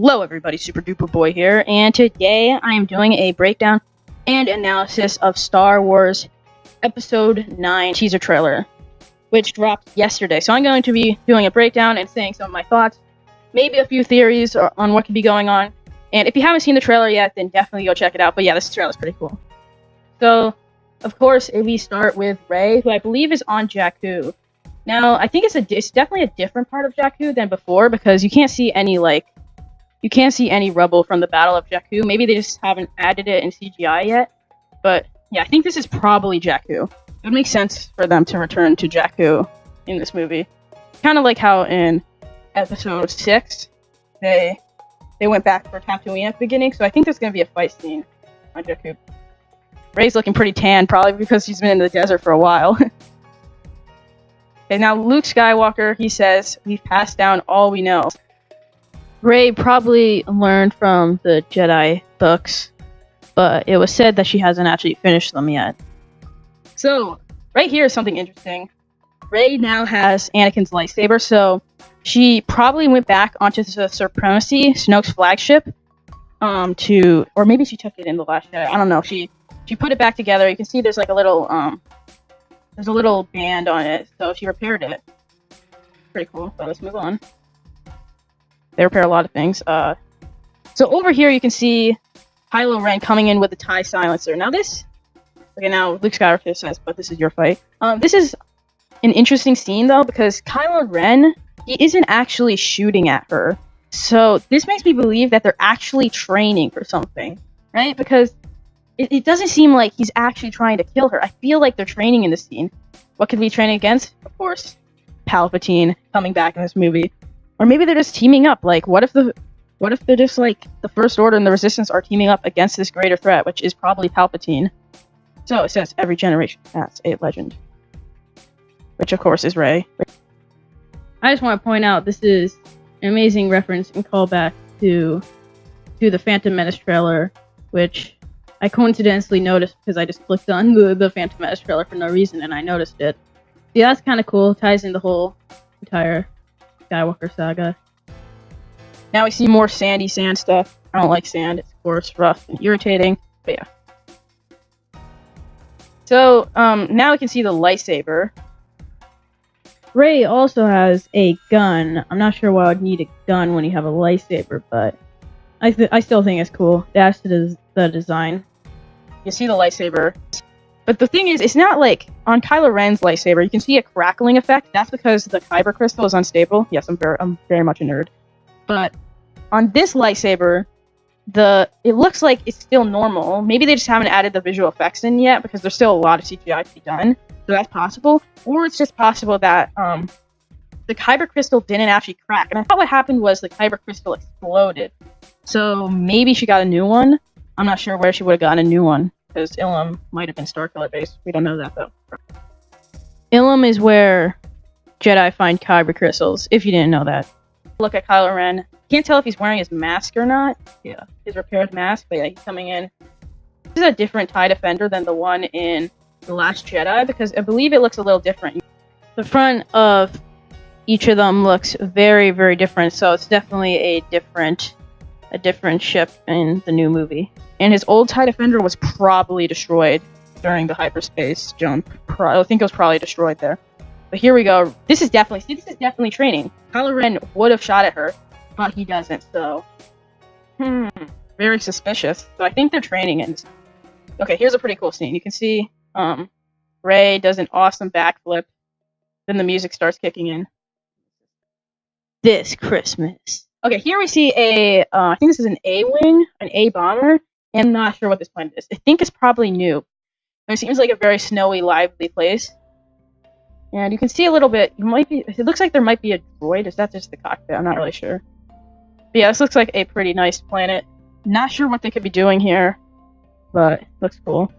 Hello everybody, Super Duper Boy here, and today I am doing a breakdown and analysis of Star Wars Episode 9 teaser trailer, which dropped yesterday. So I'm going to be doing a breakdown and saying some of my thoughts, maybe a few theories on what could be going on. And if you haven't seen the trailer yet, then definitely go check it out. But yeah, this trailer is pretty cool. So, of course, we start with Rey, who I believe is on Jakku. Now, I think it's definitely a different part of Jakku than before, because you can't see any rubble from the Battle of Jakku. Maybe they just haven't added it in CGI yet. But yeah, I think this is probably Jakku. It would make sense for them to return to Jakku in this movie. Kind of like how in Episode 6, they went back for Tatooine at the beginning. So I think there's going to be a fight scene on Jakku. Rey's looking pretty tan, probably because she's been in the desert for a while. Okay, now Luke Skywalker, he says, we've passed down all we know. Rey probably learned from the Jedi books, but it was said that she hasn't actually finished them yet. So, right here is something interesting. Rey now has Anakin's lightsaber, so she probably went back onto the Supremacy, Snoke's flagship, or maybe she took it in The Last Jedi. I don't know. She put it back together. You can see there's like a little band on it, so she repaired it. Pretty cool. So let's move on. They repair a lot of things. So over here you can see Kylo Ren coming in with the TIE silencer. Now now Luke Skywalker says, but this is your fight. This is an interesting scene though, because Kylo Ren, he isn't actually shooting at her. So this makes me believe that they're actually training for something, right? Because it doesn't seem like he's actually trying to kill her. I feel like they're training in this scene. What could we train against? Of course, Palpatine coming back in this movie. Or maybe they're just teaming up. Like, what if they're just like the First Order and the Resistance are teaming up against this greater threat, which is probably Palpatine. So it says every generation has a legend, which of course is Rey. I just want to point out this is an amazing reference and callback to the Phantom Menace trailer, which I coincidentally noticed because I just clicked on the Phantom Menace trailer for no reason and I noticed it. Yeah, that's kind of cool. Ties in the whole entire Skywalker saga. Now we see more sandy sand stuff. I don't like sand. It's coarse, rough, and irritating. But yeah. So now we can see the lightsaber. Rey also has a gun. I'm not sure why I would need a gun when you have a lightsaber, but I still think it's cool. That's the design. You see the lightsaber. But the thing is, it's not like on Kylo Ren's lightsaber, you can see a crackling effect. That's because the kyber crystal is unstable. Yes, I'm very much a nerd. But on this lightsaber, it looks like it's still normal. Maybe they just haven't added the visual effects in yet because there's still a lot of CGI to be done. So that's possible. Or it's just possible that the kyber crystal didn't actually crack. And I thought what happened was the kyber crystal exploded. So maybe she got a new one. I'm not sure where she would have gotten a new one, because Ilum might have been Starkiller based. We don't know that, though. Ilum is where Jedi find kyber crystals, if you didn't know that. Look at Kylo Ren. Can't tell if he's wearing his mask or not. Yeah, his repaired mask, but yeah, he's coming in. This is a different TIE Defender than the one in The Last Jedi, because I believe it looks a little different. The front of each of them looks very, very different, so it's definitely a different ship in the new movie. And his old TIE Defender was probably destroyed during the hyperspace jump. I think it was probably destroyed there. But here we go. This is definitely training. Kylo Ren would have shot at her, but he doesn't, so... very suspicious. So I think they're training in this. Okay, here's a pretty cool scene. You can see Rey does an awesome backflip. Then the music starts kicking in. This Christmas. Okay, here we see I think this is an A-Wing, an A-Bomber. I'm not sure what this planet is. I think it's probably new. It seems like a very snowy, lively place. And you can see a little bit, it looks like there might be a droid. Is that just the cockpit? I'm not really sure. But yeah, this looks like a pretty nice planet. Not sure what they could be doing here, but it looks cool.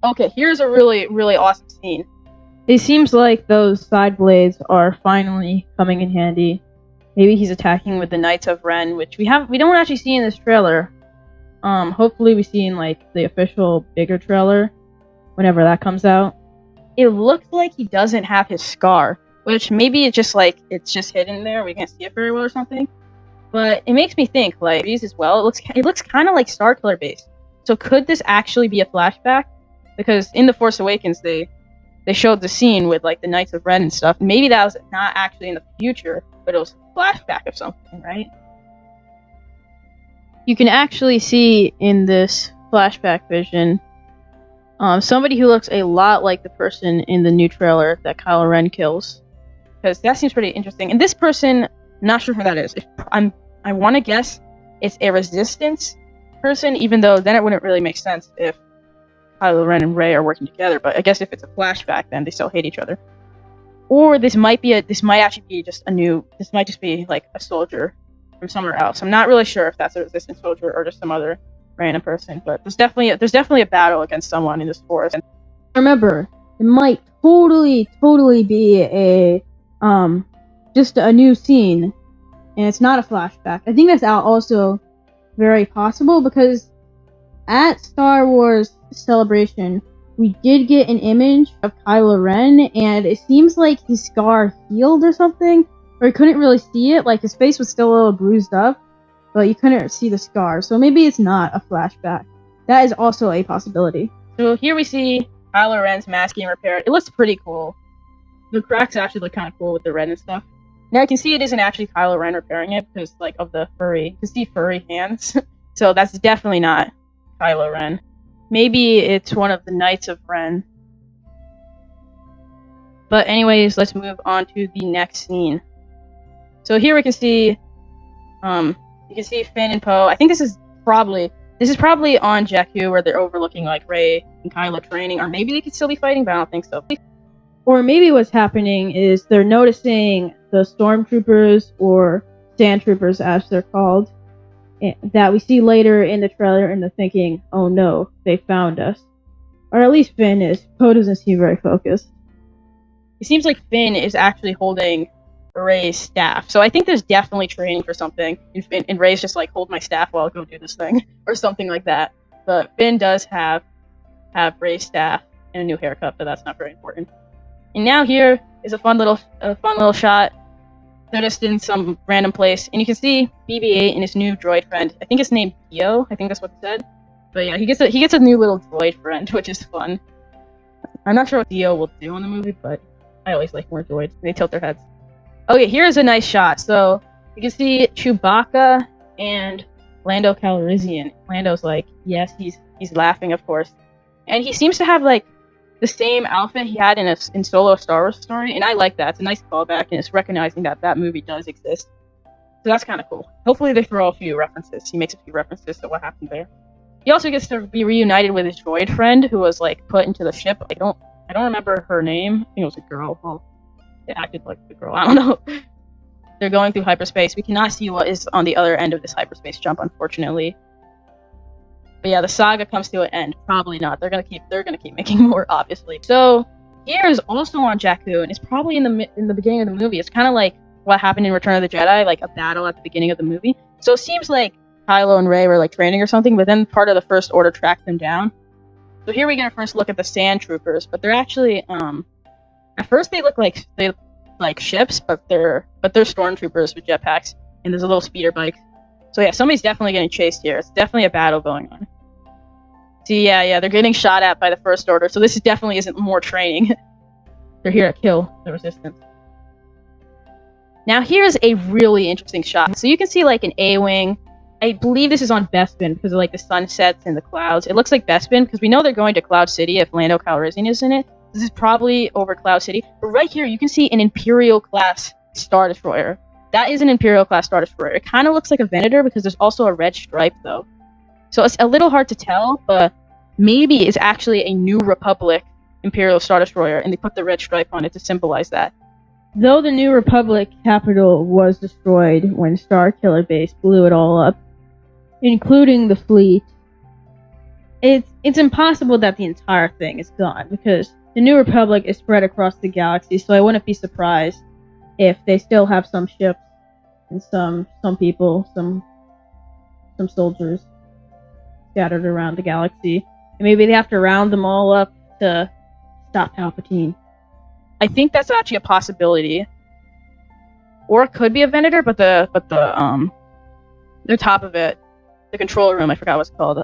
Okay, here's a really, really awesome scene. It seems like those side blades are finally coming in handy. Maybe he's attacking with the Knights of Ren, which we don't actually see in this trailer. Hopefully we see in like the official bigger trailer whenever that comes out. It looks like he doesn't have his scar, which maybe it's just hidden there. We can't see it very well or something. But it makes me think, like, these as well. It looks kind of like Starkiller base. So could this actually be a flashback? Because in The Force Awakens, they showed the scene with like the Knights of Ren and stuff. Maybe that was not actually in the future, but it was a flashback of something, right? You can actually see in this flashback vision somebody who looks a lot like the person in the new trailer that Kylo Ren kills. Because that seems pretty interesting. And this person, not sure who that is. I want to guess it's a Resistance person, even though then it wouldn't really make sense if Kylo Ren and Rey are working together. But I guess if it's a flashback, then they still hate each other. Or this might actually be just this might just be like a soldier from somewhere else. I'm not really sure if that's a Resistance soldier or just some other random person. But there's definitely a battle against someone in this forest. And remember, it might totally be a just a new scene, and it's not a flashback. I think that's also very possible because at Star Wars Celebration, we did get an image of Kylo Ren, and it seems like his scar healed or something, or you couldn't really see it. Like his face was still a little bruised up, but you couldn't see the scar. So maybe it's not a flashback. That is also a possibility. So here we see Kylo Ren's mask being repaired. It looks pretty cool. The cracks actually look kind of cool with the red and stuff. Now you can see it isn't actually Kylo Ren repairing it because like of the furry. You can see furry hands. So that's definitely not Kylo Ren. Maybe it's one of the Knights of Ren. But anyways, let's move on to the next scene. So here we can see, you can see Finn and Poe. I think this is probably on Jakku where they're overlooking like Rey and Kylo training, or maybe they could still be fighting, but I don't think so. Or maybe what's happening is they're noticing the stormtroopers or sandtroopers, as they're called, that we see later in the trailer, and they're thinking, "Oh no, they found us." Or at least Finn is. Poe doesn't seem very focused. It seems like Finn is actually holding Rey's staff, so I think there's definitely training for something. And Rey's just like, "Hold my staff while I go do this thing," or something like that. But Finn does have Rey's staff and a new haircut, but that's not very important. And now here is a fun little shot. They're just in some random place, and you can see BB-8 and his new droid friend. I think it's named Dio. I think that's what it said. But yeah, he gets a new little droid friend, which is fun. I'm not sure what Dio will do in the movie, but I always like more droids. They tilt their heads. Okay, here's a nice shot. So you can see Chewbacca and Lando Calrissian. Lando's like, yes, he's laughing, of course, and he seems to have like the same outfit he had in Solo Star Wars Story, and I like that. It's a nice callback, and it's recognizing that movie does exist. So that's kind of cool. Hopefully they throw a few references. He makes a few references to what happened there. He also gets to be reunited with his droid friend, who was like put into the ship. I don't remember her name. I think it was a girl. Well, it acted like a girl. I don't know. They're going through hyperspace. We cannot see what is on the other end of this hyperspace jump, unfortunately. But yeah, the saga comes to an end. Probably not. They're gonna keep making more, obviously. So here is also on Jakku, and it's probably in the beginning of the movie. It's kind of like what happened in Return of the Jedi, like a battle at the beginning of the movie. So it seems like Kylo and Rey were like training or something, but then part of the First Order tracked them down. So here we get a first look at the Sand Troopers, but they're actually at first they look like ships, but they're stormtroopers with jetpacks, and there's a little speeder bike. So yeah, somebody's definitely getting chased here. It's definitely a battle going on. See, yeah, they're getting shot at by the First Order, so this definitely isn't more training. They're here to kill the Resistance. Now here's a really interesting shot. So you can see like an A-Wing. I believe this is on Bespin because of like the sunsets and the clouds. It looks like Bespin because we know they're going to Cloud City if Lando Calrissian is in it. This is probably over Cloud City. But right here, you can see an Imperial-class Star Destroyer. That is an Imperial-class Star Destroyer. It kind of looks like a Venator because there's also a red stripe, though. So it's a little hard to tell, but maybe it's actually a New Republic Imperial Star Destroyer, and they put the red stripe on it to symbolize that. Though the New Republic capital was destroyed when Starkiller Base blew it all up, including the fleet, it's impossible that the entire thing is gone, because the New Republic is spread across the galaxy, so I wouldn't be surprised if they still have some ships and some people, some soldiers scattered around the galaxy. And maybe they have to round them all up to stop Palpatine. I think that's actually a possibility. Or it could be a Venator, but the the top of it, the control room, I forgot what it's called,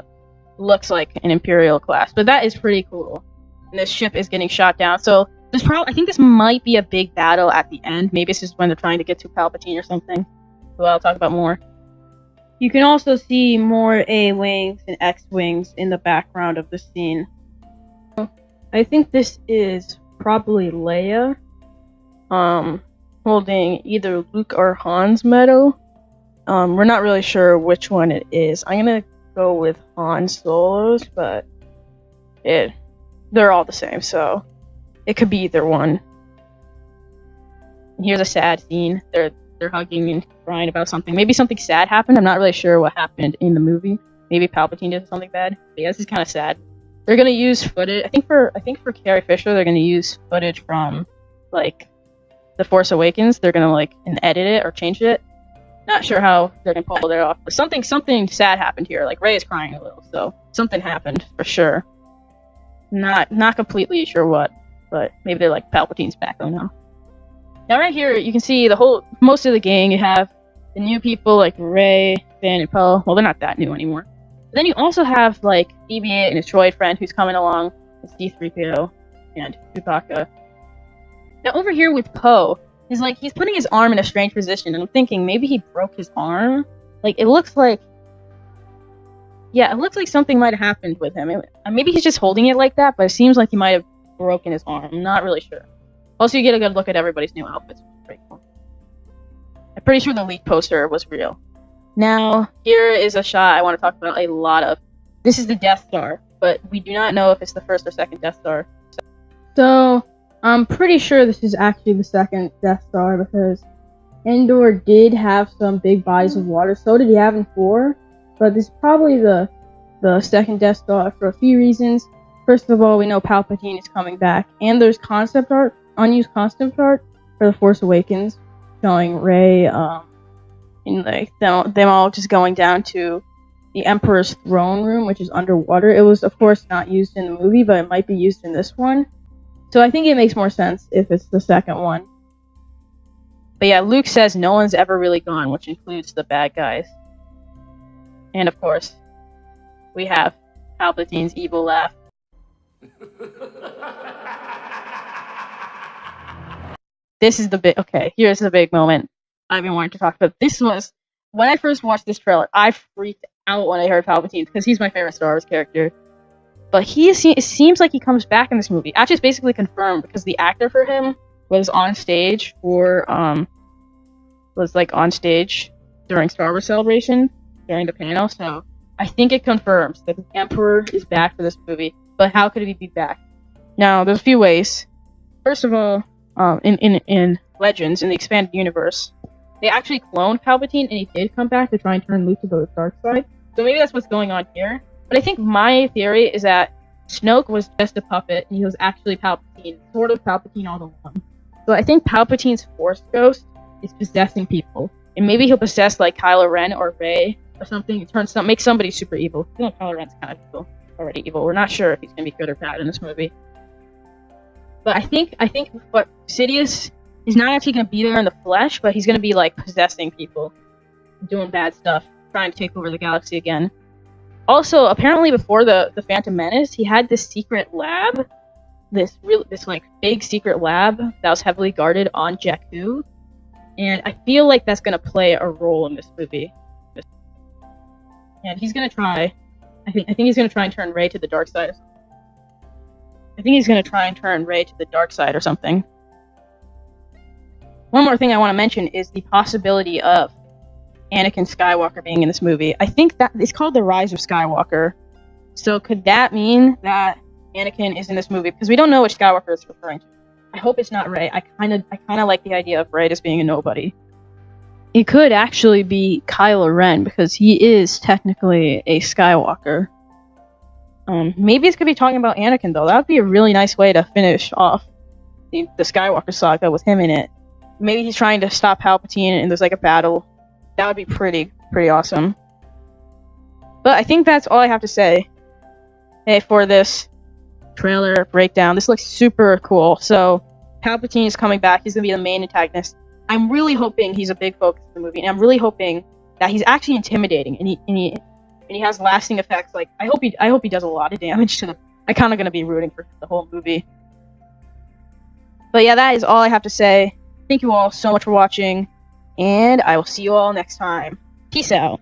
looks like an Imperial class. But that is pretty cool. And this ship is getting shot down. So I think this might be a big battle at the end. Maybe this is when they're trying to get to Palpatine or something. So I'll talk about more. You can also see more A-Wings and X-Wings in the background of the scene. I think this is probably Leia, holding either Luke or Han's medal. We're not really sure which one it is. I'm gonna go with Han Solo's, but they're all the same, so it could be either one. And here's a sad scene. They're hugging and crying about something. Maybe something sad happened. I'm not really sure what happened in the movie. Maybe Palpatine did something bad. But yeah, this is kind of sad. They're gonna use footage. I think for Carrie Fisher, they're gonna use footage from like The Force Awakens. They're gonna and edit it or change it. Not sure how they're gonna pull it off. But something sad happened here. Like Rey is crying a little, so something happened for sure. Not completely sure what, but maybe they're like Palpatine's back. I don't know. Now right here, you can see most of the gang. You have the new people like Rey, Finn, and Poe. Well, they're not that new anymore. But then you also have BB-8 and his droid friend who's coming along. It's C-3PO and Chewbacca. Now over here with Poe, he's putting his arm in a strange position, and I'm thinking maybe he broke his arm. It looks like something might have happened with him. Maybe he's just holding it like that, but it seems like he might have broken his arm. I'm not really sure. Also, you get a good look at everybody's new outfits, which is pretty cool. I'm pretty sure the leak poster was real. Now, here is a shot I want to talk about a lot of. This is the Death Star, but we do not know if it's the first or second Death Star. So, I'm pretty sure this is actually the second Death Star, because Endor did have some big bodies of water. So did Yavin 4, but this is probably the second Death Star for a few reasons. First of all, we know Palpatine is coming back, and there's unused concept art for The Force Awakens, showing Rey, in them all just going down to the Emperor's throne room, which is underwater. It was, of course, not used in the movie, but it might be used in this one. So I think it makes more sense if it's the second one. But yeah, Luke says no one's ever really gone, which includes the bad guys. And of course, we have Palpatine's evil laugh. This is the big, here's the big moment I've been wanting to talk about. This was, when I first watched this trailer, I freaked out when I heard Palpatine, because he's my favorite Star Wars character. But it seems like he comes back in this movie. Actually, it's basically confirmed, because the actor for him was on stage on stage during Star Wars Celebration, during the panel, so I think it confirms that the Emperor is back for this movie. But how could he be back? Now, there's a few ways. First of all, in Legends, in the expanded universe, they actually cloned Palpatine, and he did come back to try and turn Luke to the dark side. So maybe that's what's going on here. But I think my theory is that Snoke was just a puppet, and he was actually Palpatine, sort of Palpatine all along. So I think Palpatine's Force Ghost is possessing people, and maybe he'll possess Kylo Ren or Rey or something, and make somebody super evil. I think Kylo Ren's kind of evil, already evil. We're not sure if he's gonna be good or bad in this movie. But I think what Sidious is not actually gonna be there in the flesh, but he's gonna be possessing people, doing bad stuff, trying to take over the galaxy again. Also, apparently before the Phantom Menace, he had this secret lab, this big secret lab that was heavily guarded on Jakku, and I feel like that's gonna play a role in this movie. And he's gonna try. I think he's gonna try and turn Rey to the dark side. Or something. One more thing I want to mention is the possibility of Anakin Skywalker being in this movie. I think that it's called The Rise of Skywalker. So could that mean that Anakin is in this movie? Because we don't know which Skywalker it's referring to. I hope it's not Rey. I kind of like the idea of Rey just being a nobody. It could actually be Kylo Ren, because he is technically a Skywalker. Maybe it's gonna be talking about Anakin, though. That would be a really nice way to finish off the Skywalker saga with him in it. Maybe he's trying to stop Palpatine, and there's a battle. That would be pretty awesome. But I think that's all I have to say. For this trailer breakdown. This looks super cool. So Palpatine is coming back. He's gonna be the main antagonist. I'm really hoping he's a big focus of the movie, and I'm really hoping that he's actually intimidating, and he has lasting effects. Like I hope he does a lot of damage to the. I'm kind of gonna be rooting for the whole movie. But yeah, that is all I have to say. Thank you all so much for watching, and I will see you all next time. Peace out.